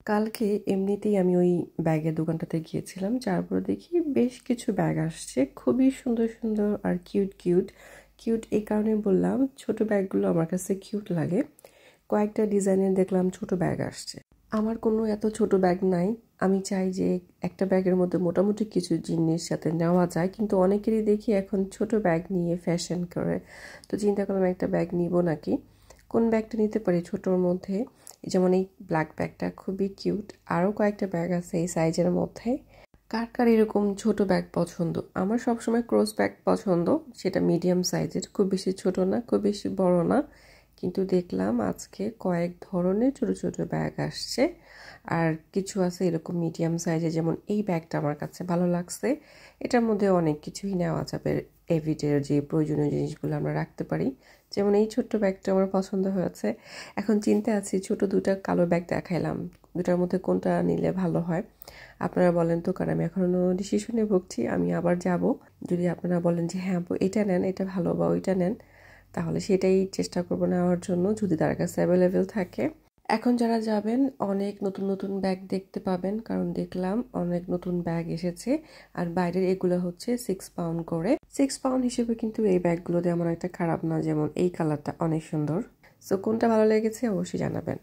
কালকে এমনিতেই আমি ওই ব্যাগের দোকানটাতে গিয়েছিলাম, যার পরে দেখি বেশ কিছু ব্যাগ আসছে, খুবই সুন্দর সুন্দর আর কিউট কিউট। কিউট এই কারণে বললাম, ছোট ব্যাগগুলো আমার কাছে কিউট লাগে। কয়েকটা ডিজাইনের দেখলাম ছোট ব্যাগ আসছে। আমার কোনো এত ছোট ব্যাগ নাই। আমি চাই যে একটা ব্যাগের মধ্যে মোটামুটি কিছু জিনিস সাথে নেওয়া যায়, কিন্তু অনেকেরই দেখি এখন ছোট ব্যাগ নিয়ে ফ্যাশন করে। তো চিন্তা করলাম একটা ব্যাগ নিব নাকি। কোন ব্যাগটা নিতে পারি ছোটোর মধ্যে? যেমন এই ব্ল্যাক ব্যাগটা খুবই কিউট। আরও কয়েকটা ব্যাগ আছে এই সাইজের মধ্যে। কার কার এরকম ছোট ব্যাগ পছন্দ? আমার সবসময় ক্রস ব্যাগ পছন্দ, সেটা মিডিয়াম সাইজের, খুব বেশি ছোট না খুব বেশি বড় না। কিন্তু দেখলাম আজকে কয়েক ধরনের ছোট ছোট ব্যাগ আসছে, আর কিছু আছে এরকম মিডিয়াম সাইজে। যেমন এই ব্যাগটা আমার কাছে ভালো লাগছে, এটার মধ্যে অনেক কিছুই নেওয়া যাবে, এভরিডে যে প্রয়োজনীয় জিনিসগুলো আমরা রাখতে পারি। যেমন এই ছোট্ট ব্যাগটা আমার পছন্দ হয়েছে। এখন চিন্তা আছি, ছোট দুটা কালো ব্যাগ দেখাইলাম, দুটার মধ্যে কোনটা নিলে ভালো হয় আপনারা বলেন তো, কারণ আমি এখনো ডিসিশনে ভুগছি। আমি আবার যাব, যদি আপনারা বলেন যে হ্যাঁ আপু এটা নেন, এটা ভালো, বা ওইটা নেন, তাহলে সেটাই চেষ্টা করবো নেওয়ার জন্য, যদি তার কাছে অ্যাভেলেবেল থাকে। এখন যারা যাবেন অনেক নতুন নতুন ব্যাগ দেখতে পাবেন, কারণ দেখলাম অনেক নতুন ব্যাগ এসেছে। আর বাইরের এগুলো হচ্ছে 6 পাউন্ড করে। 6 পাউন্ড হিসেবে কিন্তু এই ব্যাগগুলো তেমন একটা খারাপ না। যেমন এই কালারটা অনেক সুন্দর। সো কোনটা ভালো লেগেছে অবশ্যই জানাবেন।